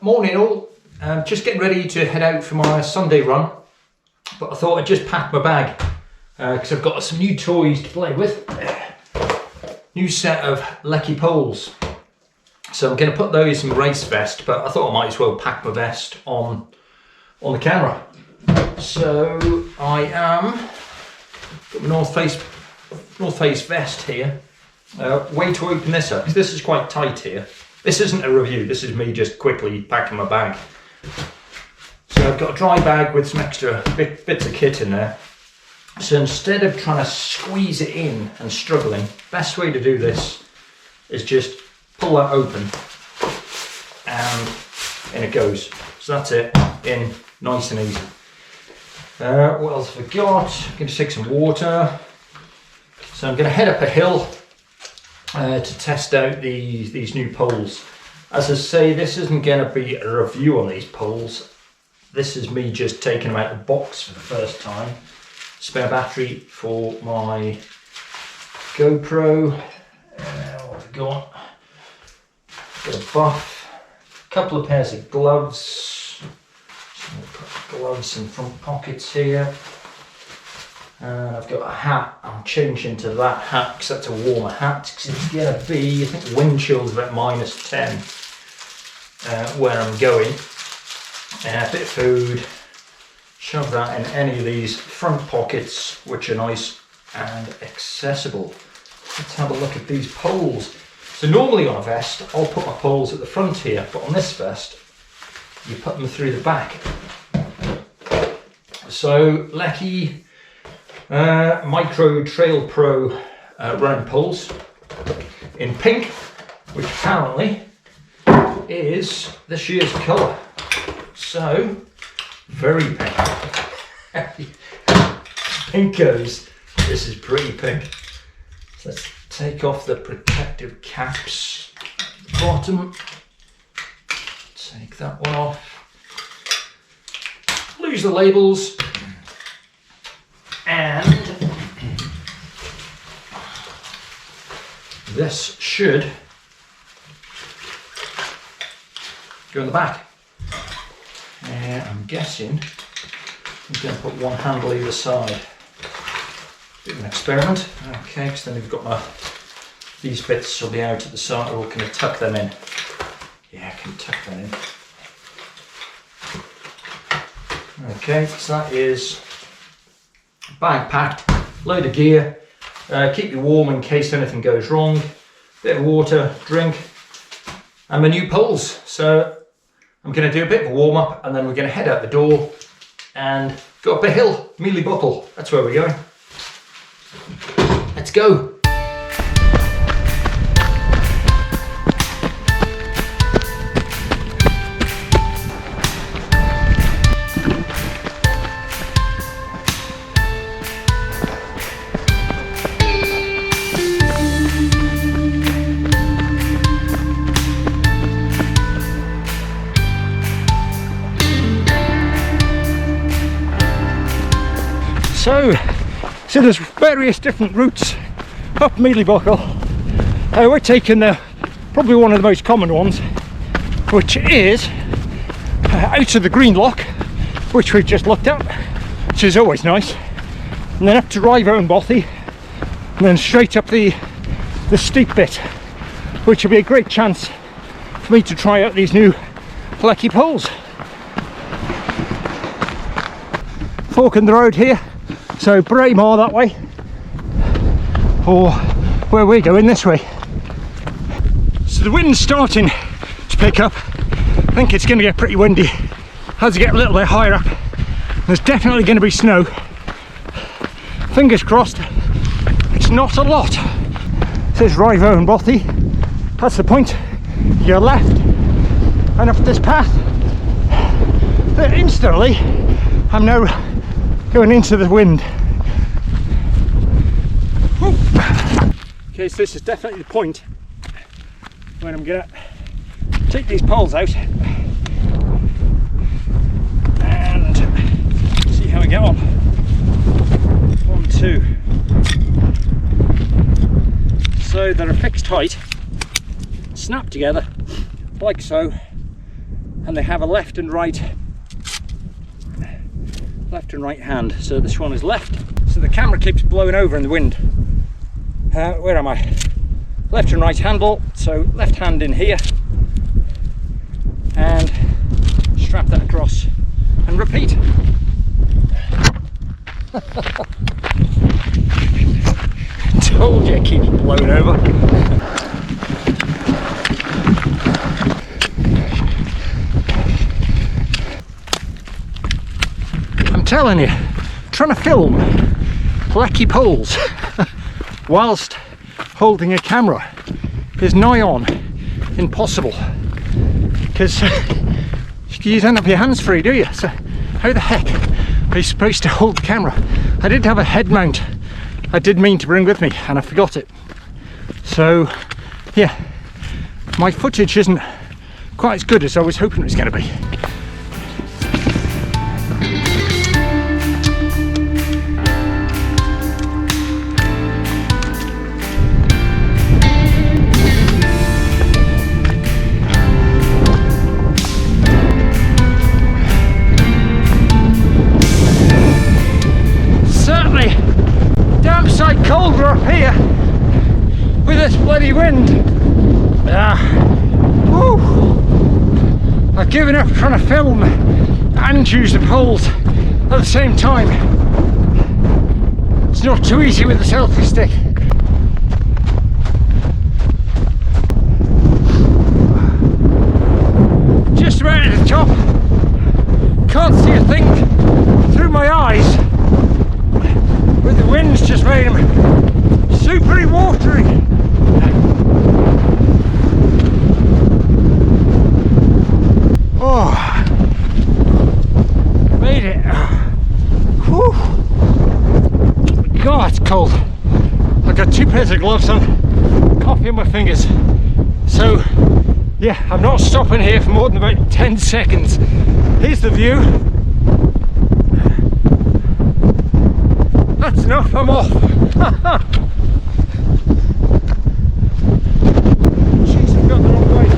Morning all, just getting ready to head out for my Sunday run, but I thought I'd just pack my bag because I've got some new toys to play with. New set of Leki poles, so I'm going to put those in my race vest, but I thought I might as well pack my vest on the camera. So I got my North Face vest here. Way to open this up, because this is quite tight here. This isn't a review, this is me just quickly packing my bag. So I've got a dry bag with some extra bits of kit in there. So instead of trying to squeeze it in and struggling, best way to do this is just pull that open and in it goes. So that's it, in nice and easy. What else have I got? I'm going to take some water. So I'm going to head up a hill to test out these new poles. As I say, this isn't going to be a review on these poles. This is me just taking them out of the box for the first time. Spare battery for my GoPro. What have I got? Got a buff, a couple of pairs of gloves. So I'll put gloves in front pockets here. And I've got a hat. I'm changing to that hat because that's a warmer hat, because it's going to be, I think the wind chill's about -10 where I'm going. A bit of food, shove that in any of these front pockets, which are nice and accessible. Let's have a look at these poles. So normally on a vest, I'll put my poles at the front here, but on this vest, you put them through the back. So Leki Micro Trail Pro running poles in pink, which apparently is this year's colour. So very pink. Pinkos. This is pretty pink. So let's take off the protective caps at the bottom. Take that one off. Lose the labels. And this should go in the back. I'm guessing I'm going to put one handle either side. Bit of an experiment. Okay, because then we've got these bits will be out at the side, or can I tuck them in? Yeah, I can tuck them in. Okay, so that is bag packed, load of gear, keep you warm in case anything goes wrong, bit of water, drink, and my new poles. So I'm going to do a bit of a warm up and then we're going to head out the door and go up a hill, Meall. That's where we're going. Let's go. So there's various different routes up Meall. We're taking probably one of the most common ones, which is out of the green lock, which we've just looked at, which is always nice, and then up to Bhuachaille, and then straight up the steep bit, which will be a great chance for me to try out these new Leki poles. Fork in the road here. So Meall that way, or where we're going this way. So the wind's starting to pick up. I think it's going to get pretty windy as you get a little bit higher up. There's definitely going to be snow. Fingers crossed, it's not a lot. It says Bhuachaille. That's the point. You're left and up this path. Then instantly, I'm now going into the wind. Okay, so this is definitely the point when I'm gonna take these poles out and see how we get on. 1, 2. So they're a fixed height, snap together like so, and they have a left and right hand. So this one is left, so the camera keeps blowing over in the wind. Where am I? Left and right handle, so left hand in here and strap that across and repeat. Told you it keeps blowing over. I'm telling you, trying to film Leki poles whilst holding a camera is nigh on impossible, because you don't have your hands free, do you? So how the heck are you supposed to hold the camera? I did have a head mount I did mean to bring with me and I forgot it. So yeah, my footage isn't quite as good as I was hoping it was going to be. Colder up here with this bloody wind. I've given up trying to film and use the poles at the same time. It's not too easy with the selfie stick. Just about at the top. Can't see a thing through my eyes. With the wind's just made them super watery. Oh, made it. Whew. God, it's cold. I've got 2 pairs of gloves on, coffee in my fingers. So yeah, I'm not stopping here for more than about 10 seconds. Here's the view. That's enough, I'm off. Jeez, I've got the wrong way.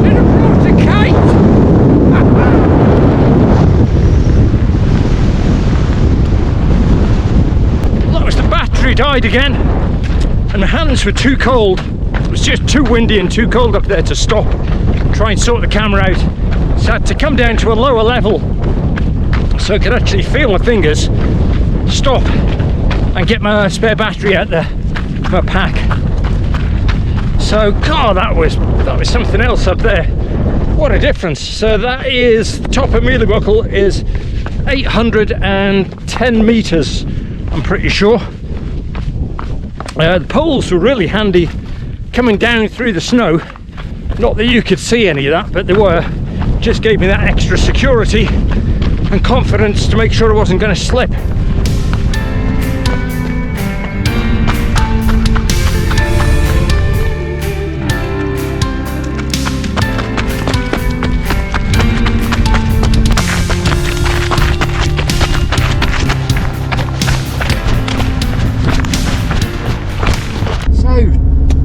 Should have brought a kite. Died again, and my hands were too cold. It was just too windy and too cold up there to stop, try and sort the camera out. So I had to come down to a lower level so I could actually feel my fingers, stop and get my spare battery out there, my pack. So God, that was something else up there. What a difference. So that is, the top of Meall is 810 meters, I'm pretty sure. The poles were really handy coming down through the snow. Not that you could see any of that, but they were. Just gave me that extra security and confidence to make sure I wasn't going to slip.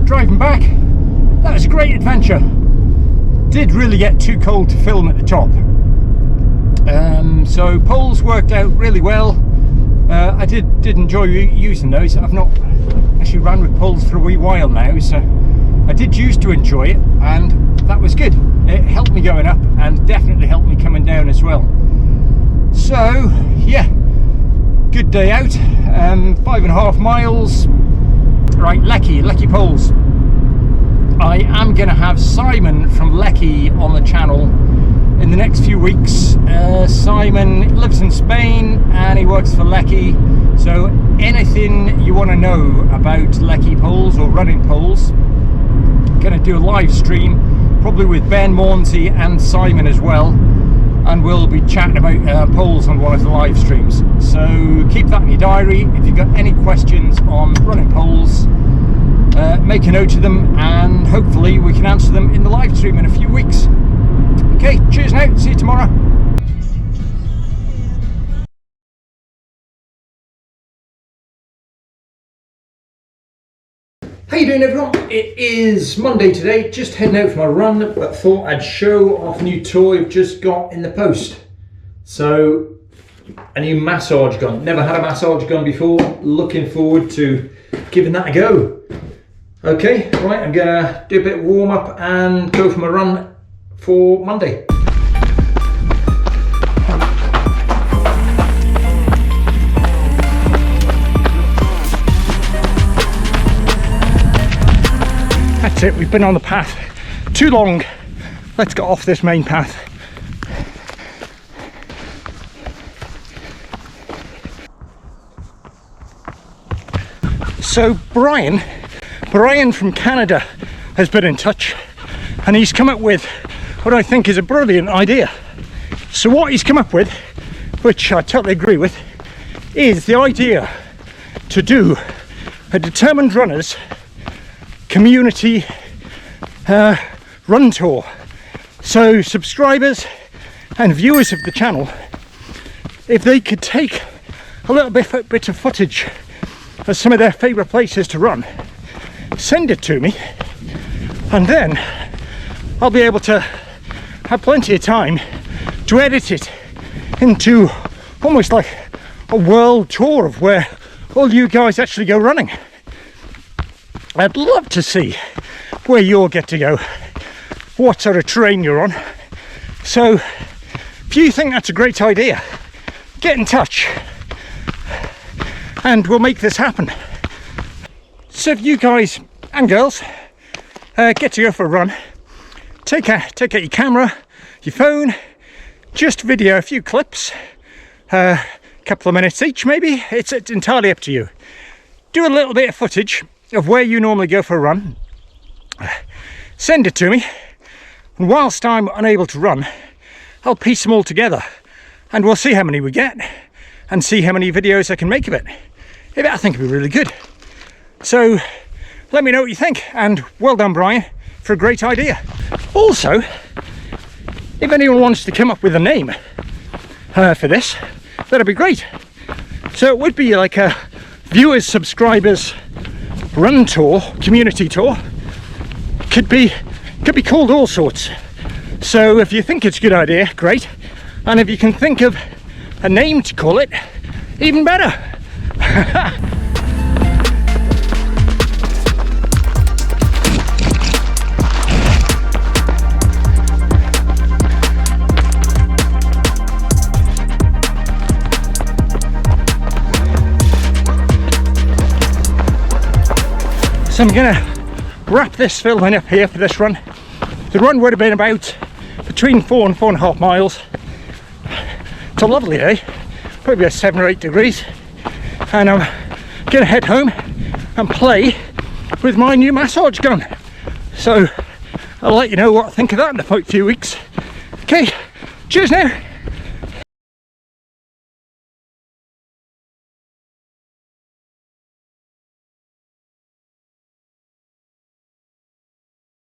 Driving back, that was a great adventure. Did really get too cold to film at the top, so poles worked out really well. I did enjoy using those. I've not actually ran with poles for a wee while now, so I did used to enjoy it, and that was good. It helped me going up and definitely helped me coming down as well. So yeah, good day out. 5.5 miles. Right, Leki poles. I am going to have Simon from Leki on the channel in the next few weeks. Simon lives in Spain and he works for Leki, so anything you want to know about Leki poles or running poles, going to do a live stream probably with Ben Maunsey and Simon as well, and we'll be chatting about poles on one of the live streams. So keep that in your diary. If you've got any questions on running poles, make a note of them, and hopefully we can answer them in the live stream in a few weeks. Okay, cheers now, see you tomorrow. How you doing, everyone? It is Monday today, just heading out for my run, but thought I'd show off a new toy I've just got in the post. So, a new massage gun. Never had a massage gun before, looking forward to giving that a go. Okay, right, I'm gonna do a bit of warm up and go for my run for Monday. That's it, we've been on the path too long. Let's get off this main path. So Brian from Canada has been in touch, and he's come up with what I think is a brilliant idea. So what he's come up with, which I totally agree with, is the idea to do a Determined Runners community run tour. So subscribers and viewers of the channel, if they could take a little bit of footage of some of their favourite places to run, send it to me, and then I'll be able to have plenty of time to edit it into almost like a world tour of where all you guys actually go running. I'd love to see where you'll get to go, what sort of terrain you're on. So if you think that's a great idea, get in touch and we'll make this happen. So if you guys and girls get to go for a run, take out your camera, your phone, just video a few clips, a couple of minutes each maybe. It's entirely up to you. Do a little bit of footage of where you normally go for a run, send it to me, and whilst I'm unable to run, I'll piece them all together and we'll see how many we get and see how many videos I can make of it. I think it'd be really good. So let me know what you think, and well done Brian for a great idea. Also, if anyone wants to come up with a name for this, that'd be great. So it would be like a viewers, subscribers run tour, community tour. Could be called all sorts. So if you think it's a good idea, great. And if you can think of a name to call it, even better. So I'm gonna wrap this filming up here for this run. The run would have been about between 4 and 4.5 miles. It's a lovely day, probably about 7 or 8 degrees, and I'm gonna head home and play with my new massage gun. So I'll let you know what I think of that in a few weeks. Okay, cheers now.